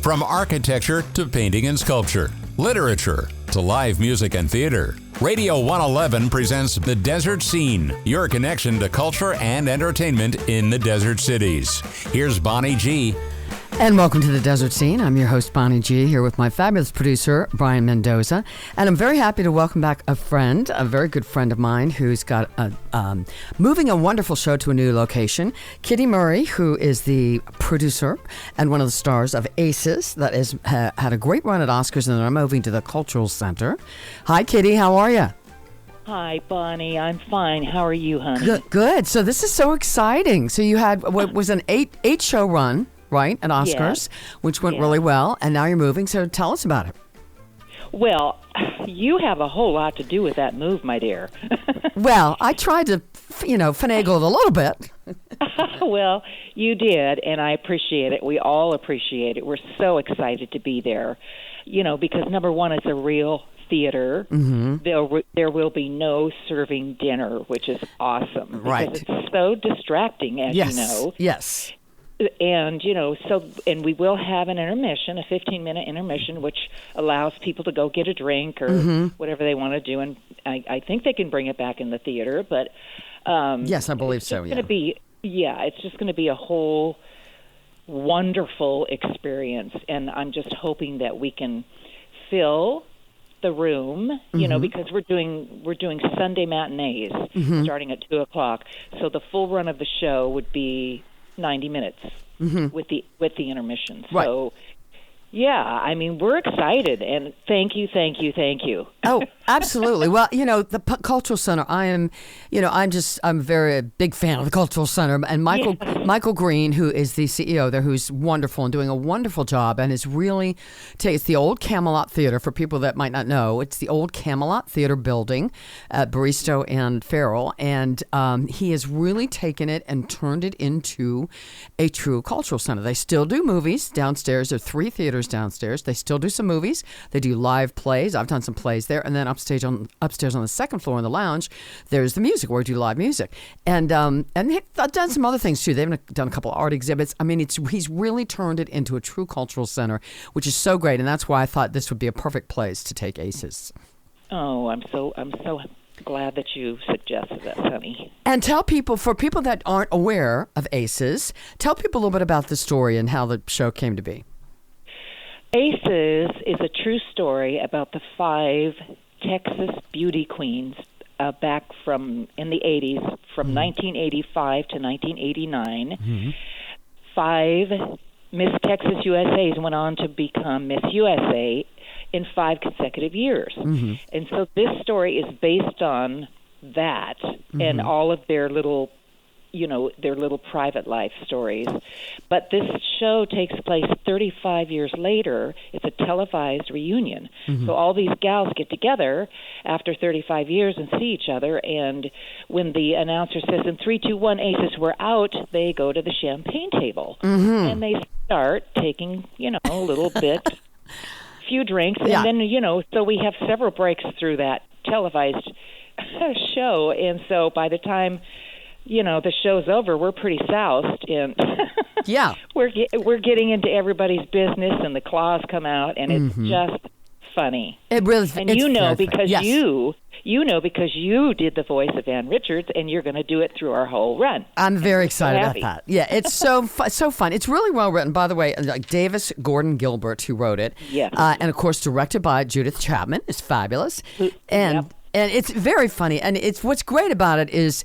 From architecture to painting and sculpture, literature to live music and theater, Radio 111 presents The Desert Scene, your connection to culture and entertainment in the desert cities. Here's Bonnie G. And welcome to The Desert Scene. I'm your host, Bonnie G, here with my fabulous producer, Brian Mendoza. And I'm very happy to welcome back a friend, a very good friend of mine, who's got moving a wonderful show to a new location. Kitty Murray, who is the producer and one of the stars of Aces, that has had a great run at Oscars, and they're moving to the Cultural Center. Hi, Kitty. How are you? Hi, Bonnie. I'm fine. How are you, honey? Good. So this is so exciting. So you had what was an eight show run, right, at Oscars, Yes. which went really well, and now you're moving, so tell us about it. Well, you have a whole lot to do with that move, my dear. Well, I tried to, finagle it a little bit. Well, you did, and I appreciate it. We all appreciate it. We're so excited to be there, because number one, it's a real theater. Mm-hmm. There will be no serving dinner, which is awesome. Right. Because it's so distracting, as you know. Yes. And, and we will have an intermission, a 15-minute intermission, which allows people to go get a drink or whatever they want to do. And I think they can bring it back in the theater. But yes, I believe so, yeah. It's just going to be a whole wonderful experience. And I'm just hoping that we can fill the room, because we're doing Sunday matinees starting at 2:00. So the full run of the show would be 90 minutes with the intermission. Right. So, yeah, I mean, we're excited, and thank you. Oh, absolutely. Well, the Cultural Center, I'm a very big fan of the Cultural Center, and Michael Green, who is the CEO there, who's wonderful and doing a wonderful job, and is really, it's the old Camelot Theater, for people that might not know. It's the old Camelot Theater building at Baristo and Farrell, and he has really taken it and turned it into a true cultural center. They still do movies downstairs. There are 3 theaters downstairs. They still do some movies. They do live plays. I've done some plays there. And then upstairs on the second floor in the lounge, there's the music, where we do live music. And I've done some other things too. They've done a couple of art exhibits. I mean, he's really turned it into a true cultural center, which is so great. And that's why I thought this would be a perfect place to take Aces. Oh, I'm so glad that you suggested that, honey. And for people that aren't aware of Aces, tell people a little bit about the story and how the show came to be. Aces is a true story about the 5 Texas beauty queens back in the 80s, from 1985 to 1989. 5 Miss Texas USAs went on to become Miss USA in 5 consecutive years. And so this story is based on that and all of their little private life stories. But this show takes place 35 years later. It's a televised reunion. So all these gals get together after 35 years and see each other. And when the announcer says, in 3, 2, 1, Aces, we're out, they go to the champagne table. And they start taking, a little bit, few drinks. And then, so we have several breaks through that televised show. And so by the time the show's over, we're pretty soused, and yeah, we're getting into everybody's business, and the claws come out, and it's just funny. It really, and because you did the voice of Ann Richards, and you're going to do it through our whole run. I'm very excited about that. Yeah, it's so fun. It's really well written, by the way. Like Davis Gordon Gilbert, who wrote it, and of course directed by Judith Chapman, is fabulous, and it's very funny. And it's what's great about it is,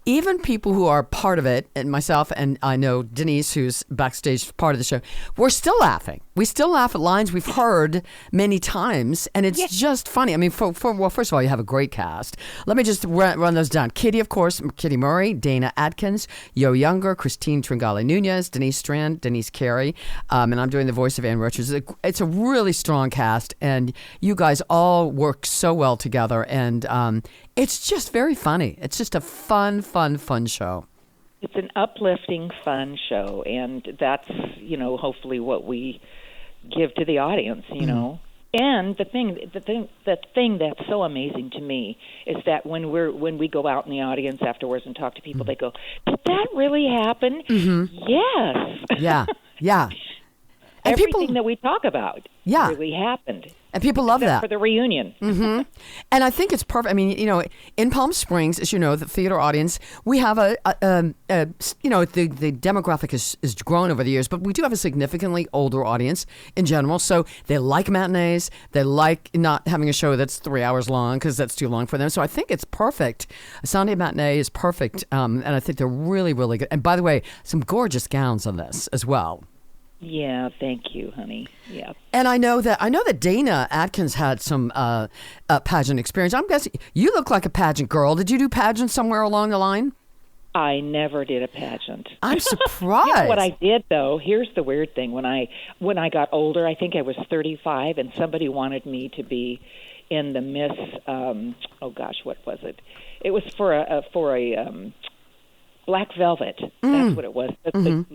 even people who are part of it, and myself, and I know Denise, who's backstage part of the show, we're still laughing. We still laugh at lines we've heard many times, and it's just funny. I mean, well, first of all, you have a great cast. Let me just run those down. Kitty, of course, Kitty Murray, Dana Atkins, Yo Younger, Christine Tringale Nunez, Denise Strand, Denise Carey, and I'm doing the voice of Ann Richards. It's a really strong cast, and you guys all work so well together, and it's just very funny. It's just a fun show. It's an uplifting, fun show, and that's, hopefully what we give to the audience, And the thing that's so amazing to me is that when we go out in the audience afterwards and talk to people, they go, "Did that really happen?" Mm-hmm. Yes. Yeah. everything that we talk about Yeah. really happened. And people love Except that. for the reunion. And I think it's perfect. I mean, you know, in Palm Springs, as you know, the theater audience, we have you know, the demographic is grown over the years, but we do have a significantly older audience in general. So they like matinees. They like not having a show that's 3 hours long because that's too long for them. So I think it's perfect. A Sunday matinee is perfect. And I think they're really, really good. And by the way, some gorgeous gowns on this as well. Yeah, thank you, honey. Yeah. And I know that Dana Atkins had some pageant experience. I'm guessing you look like a pageant girl. Did you do pageants somewhere along the line? I never did a pageant. I'm surprised. You know what I did though? Here's the weird thing. When I got older, I think I was 35, and somebody wanted me to be in the Miss. Oh gosh, what was it? It was for a Black Velvet. That's what it was. The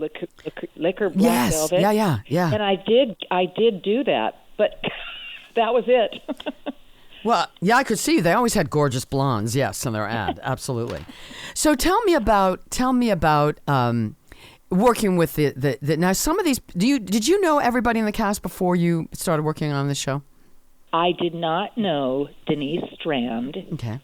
liquor Black Velvet. Yeah. And I did do that, but that was it. Well, yeah, I could see they always had gorgeous blondes. Yes, in their ad, absolutely. So tell me about working with the now. Some of these, did you know everybody in the cast before you started working on this show? I did not know Denise Strand. Okay.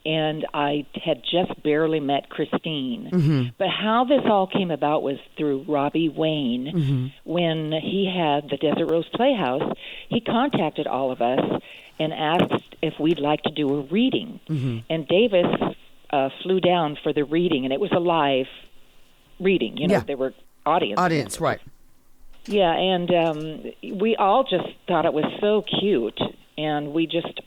And I had just barely met Christine. But how this all came about was through Robbie Wayne. When he had the Desert Rose Playhouse, he contacted all of us and asked if we'd like to do a reading. And Davis flew down for the reading, and it was a live reading. You know, there were audience, right. Yeah, and we all just thought it was so cute, and we just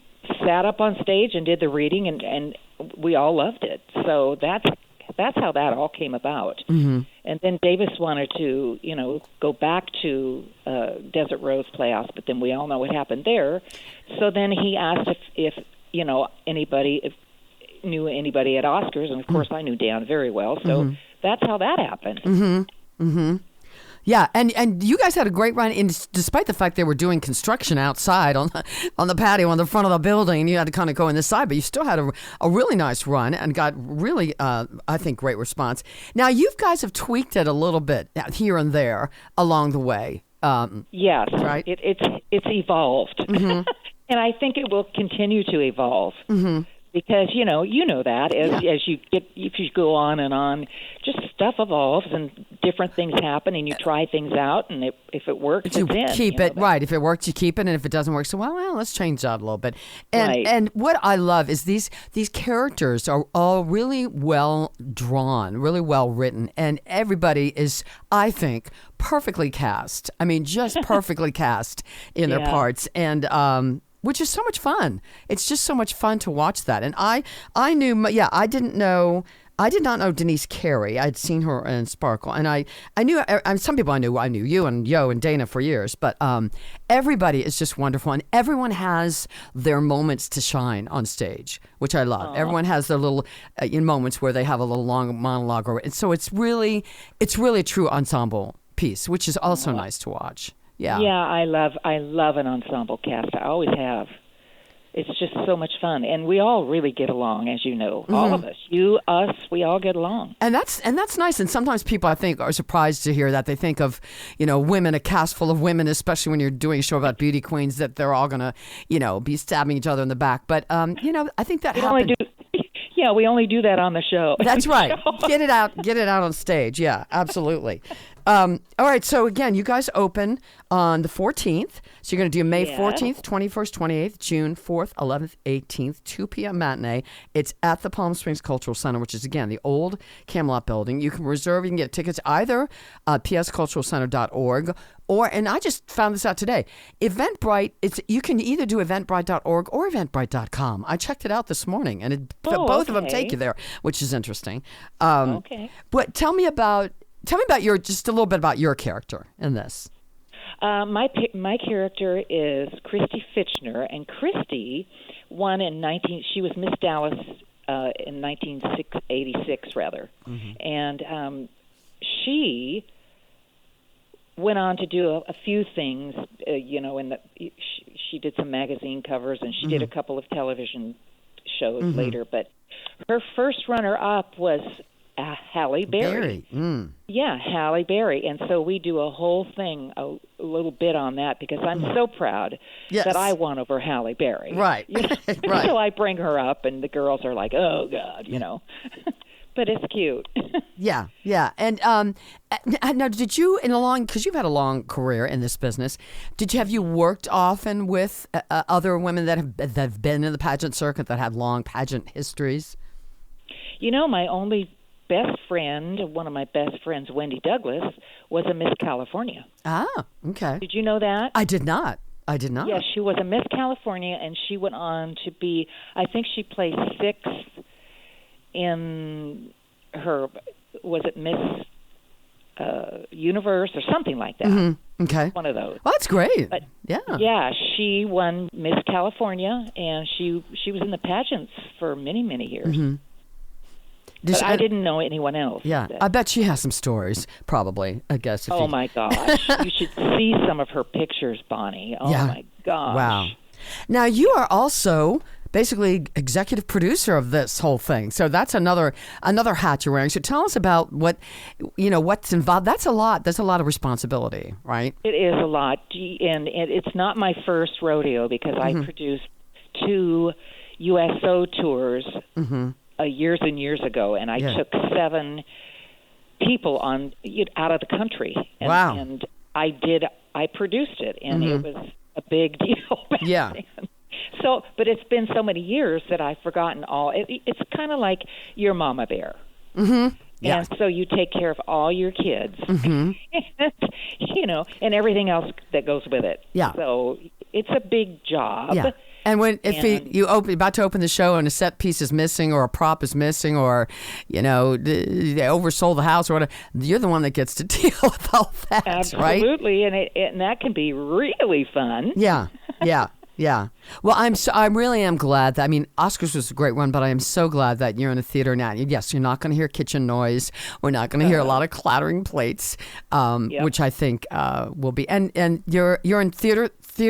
sat up on stage and did the reading, and we all loved it. So that's how that all came about. And then Davis wanted to, you know, go back to Desert Rose Playhouse, but then we all know what happened there. So then he asked if you know, anybody knew anybody at Oscars, and of course I knew Dan very well. So that's how that happened. Yeah, and you guys had a great run, despite the fact they were doing construction outside on the patio on the front of the building, and you had to kind of go in the side, but you still had a really nice run and got really, I think, great response. Now, you guys have tweaked it a little bit here and there along the way. Yes, right. It's evolved, and I think it will continue to evolve. Because you know that as if you go on and on, just stuff evolves and different things happen, and you try things out, and if it works, you it's in. Keep it right. If it works, you keep it, and if it doesn't work, so well, let's change that a little bit. And what I love is these characters are all really well drawn, really well written, and everybody is, I think, perfectly cast. I mean, just perfectly cast in their parts, and which is so much fun. It's just so much fun to watch that. And I did not know Denise Carey. I'd seen her in Sparkle, and I knew some people I knew you and Yo and Dana for years, but everybody is just wonderful, and everyone has their moments to shine on stage, which I love. Everyone has their little moments where they have a little long monologue, and so it's really a true ensemble piece, which is also nice to watch. Yeah, I love an ensemble cast. I always have. It's just so much fun, and we all really get along, as you know. All of us, you, us, we all get along. And that's nice. And sometimes people, I think, are surprised to hear that. They think of, women, a cast full of women, especially when you're doing a show about beauty queens, that they're all gonna, be stabbing each other in the back. But I think that happened. Yeah, we only do that on the show. That's right. Get it out on stage. Yeah, absolutely. All right. So again, you guys open on the 14th. So you're going to do May 14th, 21st, 28th, June 4th, 11th, 18th, 2 p.m. matinee. It's at the Palm Springs Cultural Center, which is, again, the old Camelot building. You can reserve, you can get tickets either at psculturalcenter.org and I just found this out today, Eventbrite, you can either do eventbrite.org or eventbrite.com. I checked it out this morning, and both of them take you there, which is interesting. Okay. But tell me about just a little bit about your character in this. My character is Christy Fitchner, and Christy won she was Miss Dallas in 1986 rather, and she went on to do a few things, she did some magazine covers, and she did a couple of television shows later, but her first runner-up was Halle Berry. Mm. Yeah, Halle Berry. And so we do a whole thing little bit on that because I'm so proud Yes. that I won over Halle Berry. Right. You know? Right. So I bring her up, and the girls are like, "Oh God," you know. But it's cute. Yeah, yeah. And now, did you, because you've had a long career in this business, have you worked often with other women that have been in the pageant circuit that had long pageant histories? You know, my only best friend, one of my best friends, Wendy Douglas, was a Miss California. Ah, okay. Did you know that? I did not. Yes, she was a Miss California, and she went on to be, I think she placed 6th in her, was it Miss Universe or something like that? Mm-hmm. Okay. One of those. Well, that's great. But, yeah. Yeah, she won Miss California, and she was in the pageants for many, many years. Mm-hmm. But I didn't know anyone else. Yeah, I bet she has some stories, probably, I guess. Oh, my gosh. You should see some of her pictures, Bonnie. Oh, Yeah. my gosh. Wow. Now, you are also basically executive producer of this whole thing. So that's another hat you're wearing. So tell us about what's involved. That's a lot. There's a lot of responsibility, right? It is a lot. And it's not my first rodeo because I produced 2 USO tours years and years ago, and I took 7 people out of the country. And, wow. And I produced it, and it was a big deal back then. So, but it's been so many years that I've forgotten all. It's kind of like your mama bear. Mm-hmm. Yeah. And so you take care of all your kids, and, and everything else that goes with it. Yeah. So it's a big job. Yeah. And you're about to open the show and a set piece is missing or a prop is missing or, they oversold the house or whatever, you're the one that gets to deal with all that, right? Absolutely, and that can be really fun. Yeah, yeah. Yeah. Well, I really am glad that, Oscars was a great one, but I am so glad that you're in a theater now. Yes, you're not going to hear kitchen noise. We're not going to hear a lot of clattering plates, which I think will be. And you're in theater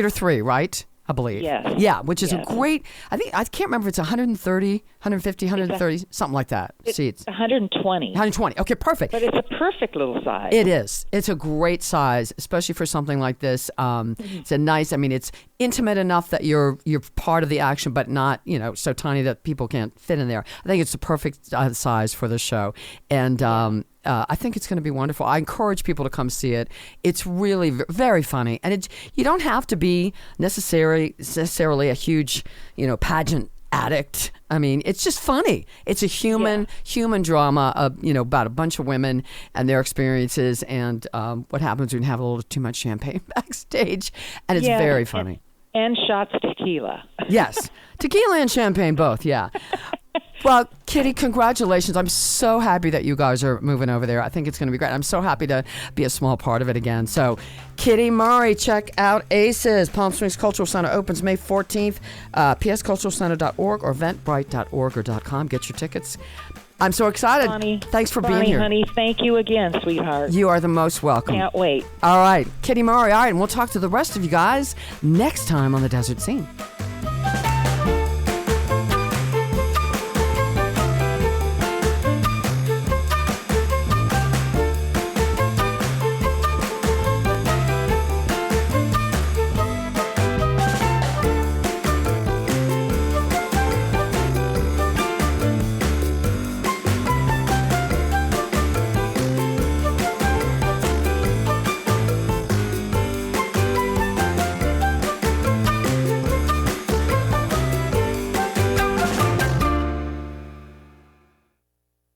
3, right? I believe. Yes. Yeah, which is a great, I can't remember if it's 130, 150, 130, something like that, seats. 120. 120. Okay, perfect. But it's a perfect little size. It is. It's a great size, especially for something like this. It's a nice, it's intimate enough that you're part of the action, but not, so tiny that people can't fit in there. I think it's the perfect size for the show. And I think it's going to be wonderful. I encourage people to come see it. It's really very funny. And you don't have to be necessarily a huge, pageant addict. It's just funny. It's a human drama of, about a bunch of women and their experiences and what happens when you have a little too much champagne backstage. And it's very funny. And shots tequila. Yes. Tequila and champagne both, yeah. Well, Kitty, congratulations. I'm so happy that you guys are moving over there. I think it's going to be great. I'm so happy to be a small part of it again. So, Kitty Murray, check out ACES. Palm Springs Cultural Center opens May 14th. psculturalcenter.org or eventbrite.org or .com. Get your tickets. I'm so excited. Bonnie, thanks for being here. Honey, thank you again, sweetheart. You are the most welcome. Can't wait. All right. Kitty Murray. All right. And we'll talk to the rest of you guys next time on The Desert Scene.